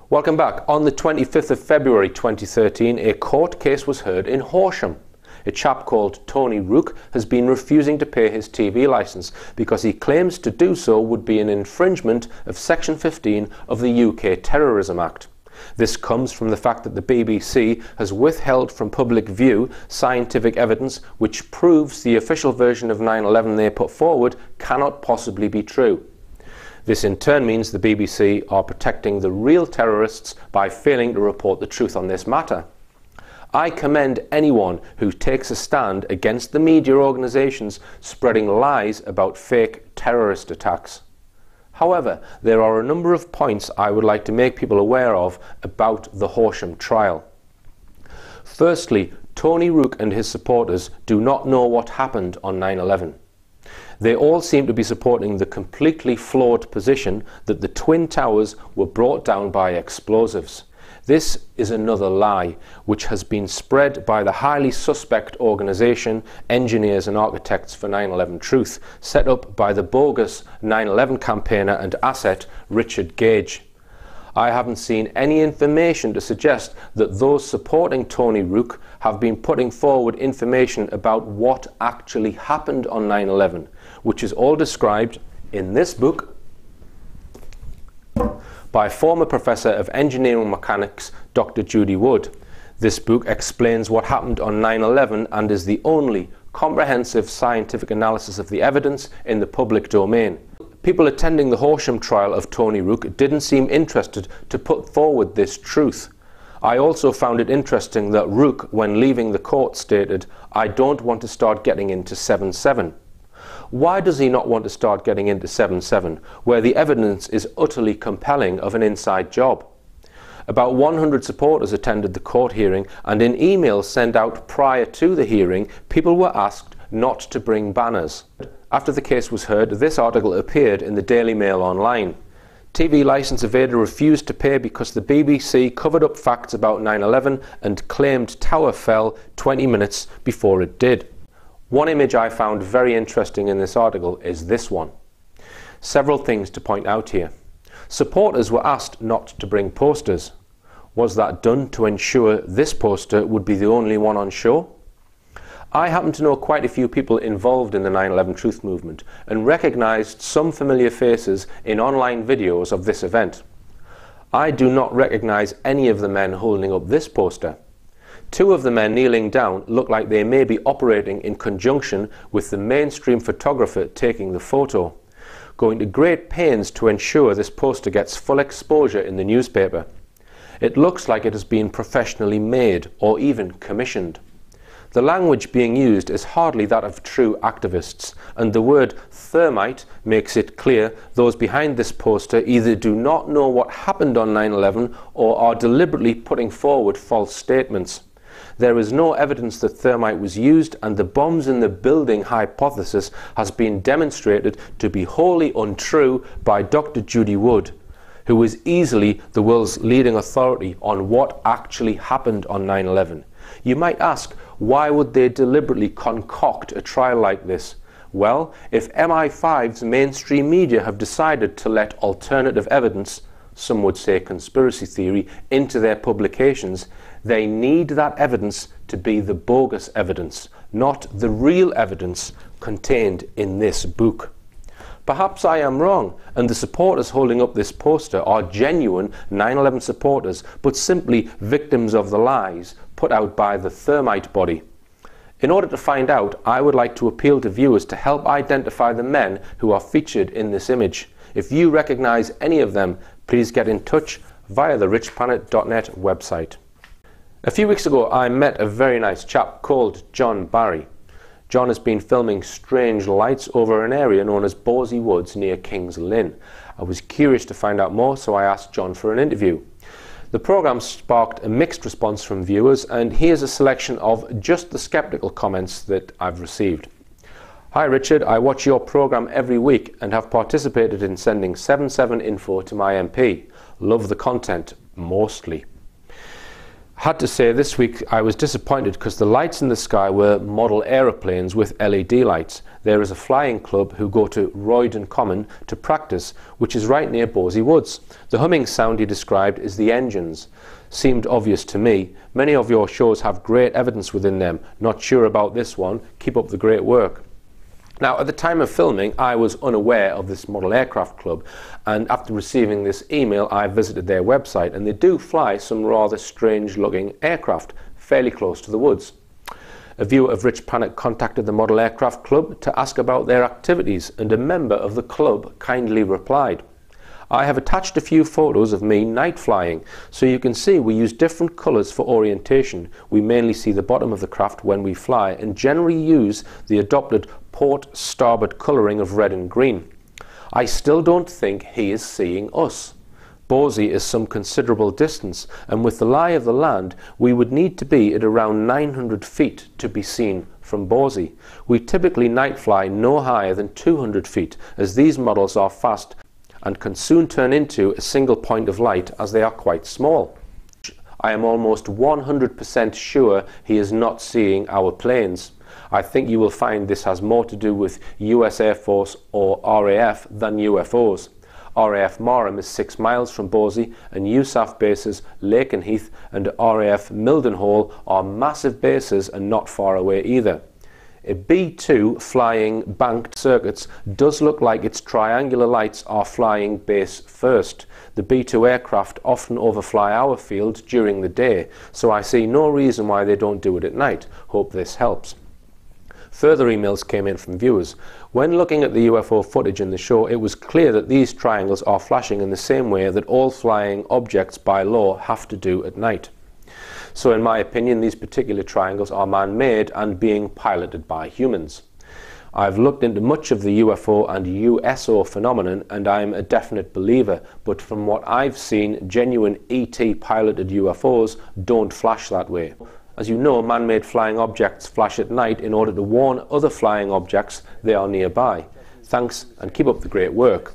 Welcome back. On the 25th of February 2013, a court case was heard in Horsham. A chap called Tony Rook has been refusing to pay his TV licence because he claims to do so would be an infringement of Section 15 of the UK Terrorism Act. This comes from the fact that the BBC has withheld from public view scientific evidence which proves the official version of 9/11 they put forward cannot possibly be true. This in turn means the BBC are protecting the real terrorists by failing to report the truth on this matter. I commend anyone who takes a stand against the media organisations spreading lies about fake terrorist attacks. However, there are a number of points I would like to make people aware of about the Horsham trial. Firstly, Tony Rook and his supporters do not know what happened on 9/11. They all seem to be supporting the completely flawed position that the Twin Towers were brought down by explosives. This is another lie, which has been spread by the highly suspect organisation Engineers and Architects for 9/11 Truth, set up by the bogus 9/11 campaigner and asset Richard Gage. I haven't seen any information to suggest that those supporting Tony Rook have been putting forward information about what actually happened on 9/11, which is all described in this book by former Professor of Engineering Mechanics Dr. Judy Wood. This book explains what happened on 9/11 and is the only comprehensive scientific analysis of the evidence in the public domain. People attending the Horsham trial of Tony Rook didn't seem interested to put forward this truth. I also found it interesting that Rook, when leaving the court, stated, "I don't want to start getting into 7/7. Why does he not want to start getting into 7/7, where the evidence is utterly compelling of an inside job? About 100 supporters attended the court hearing, and in emails sent out prior to the hearing, people were asked not to bring banners. After the case was heard, this article appeared in the Daily Mail online. TV licence evader refused to pay because the BBC covered up facts about 9/11 and claimed tower fell 20 minutes before it did. One image I found very interesting in this article is this one. Several things to point out here. Supporters were asked not to bring posters. Was that done to ensure this poster would be the only one on show? I happen to know quite a few people involved in the 9/11 Truth movement and recognised some familiar faces in online videos of this event. I do not recognise any of the men holding up this poster. Two of the men kneeling down look like they may be operating in conjunction with the mainstream photographer taking the photo, going to great pains to ensure this poster gets full exposure in the newspaper. It looks like it has been professionally made or even commissioned. The language being used is hardly that of true activists, and the word thermite makes it clear those behind this poster either do not know what happened on 9/11 or are deliberately putting forward false statements. There is no evidence that thermite was used, and the bombs in the building hypothesis has been demonstrated to be wholly untrue by Dr. Judy Wood, who is easily the world's leading authority on what actually happened on 9/11. You might ask, why would they deliberately concoct a trial like this? Well, if MI5's mainstream media have decided to let alternative evidence, some would say conspiracy theory, into their publications, they need that evidence to be the bogus evidence, not the real evidence contained in this book. Perhaps I am wrong, and the supporters holding up this poster are genuine 9/11 supporters, but simply victims of the lies put out by the thermite body. In order to find out, I would like to appeal to viewers to help identify the men who are featured in this image. If you recognise any of them, please get in touch via the richplanet.net website. A few weeks ago, I met a very nice chap called John Barry. John has been filming strange lights over an area known as Borsey Woods near King's Lynn. I was curious to find out more, so I asked John for an interview. The programme sparked a mixed response from viewers, and here's a selection of just the sceptical comments that I've received. Hi Richard, I watch your programme every week and have participated in sending 7/7 info to my MP. Love the content, mostly. Had to say this week I was disappointed because the lights in the sky were model aeroplanes with LED lights. There is a flying club who go to Roydon Common to practice, which is right near Bosley Woods. The humming sound he described is the engines. Seemed obvious to me. Many of your shows have great evidence within them. Not sure about this one. Keep up the great work. Now, at the time of filming, I was unaware of this model aircraft club, and after receiving this email, I visited their website, and they do fly some rather strange looking aircraft fairly close to the woods. A viewer of Richplanet contacted the model aircraft club to ask about their activities, and a member of the club kindly replied. I have attached a few photos of me night flying, so you can see we use different colours for orientation. We mainly see the bottom of the craft when we fly and generally use the adopted port starboard colouring of red and green. I still don't think he is seeing us. Bosley is some considerable distance, and with the lie of the land we would need to be at around 900 feet to be seen from Bosley. We typically night fly no higher than 200 feet, as these models are fast and can soon turn into a single point of light as they are quite small. I am almost 100% sure he is not seeing our planes. I think you will find this has more to do with US Air Force or RAF than UFOs. RAF Marham is 6 miles from Bosley, and USAF bases Lakenheath and RAF Mildenhall are massive bases and not far away either. A B-2 flying banked circuits does look like its triangular lights are flying base first. The B-2 aircraft often overfly our field during the day, so I see no reason why they don't do it at night. Hope this helps. Further emails came in from viewers. When looking at the UFO footage in the show, it was clear that these triangles are flashing in the same way that all flying objects by law have to do at night. So in my opinion, these particular triangles are man-made and being piloted by humans. I've looked into much of the UFO and USO phenomenon, and I'm a definite believer, but from what I've seen, genuine ET piloted UFOs don't flash that way. As you know, man-made flying objects flash at night in order to warn other flying objects they are nearby. Thanks, and keep up the great work.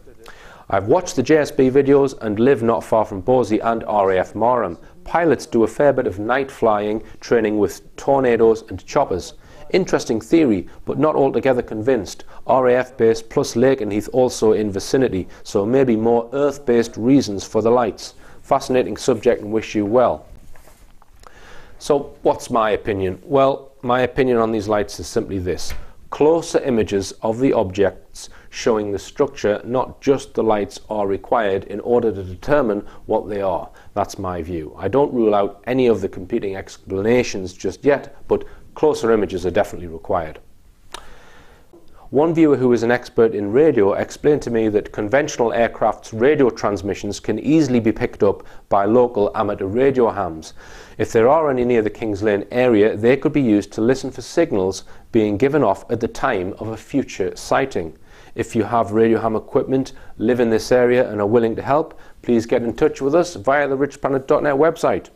I've watched the JSB videos and live not far from Bosley and RAF Marham. Pilots do a fair bit of night flying, training with tornadoes and choppers. Interesting theory, but not altogether convinced. RAF base plus Lakenheath also in vicinity, so maybe more earth-based reasons for the lights. Fascinating subject, and wish you well. So what's my opinion? Well, my opinion on these lights is simply this. Closer images of the objects showing the structure, not just the lights, are required in order to determine what they are. That's my view. I don't rule out any of the competing explanations just yet, but closer images are definitely required. One viewer who is an expert in radio explained to me that conventional aircraft's radio transmissions can easily be picked up by local amateur radio hams. If there are any near the Kings Lane area, they could be used to listen for signals being given off at the time of a future sighting. If you have radio ham equipment, live in this area and are willing to help, please get in touch with us via the richplanet.net website.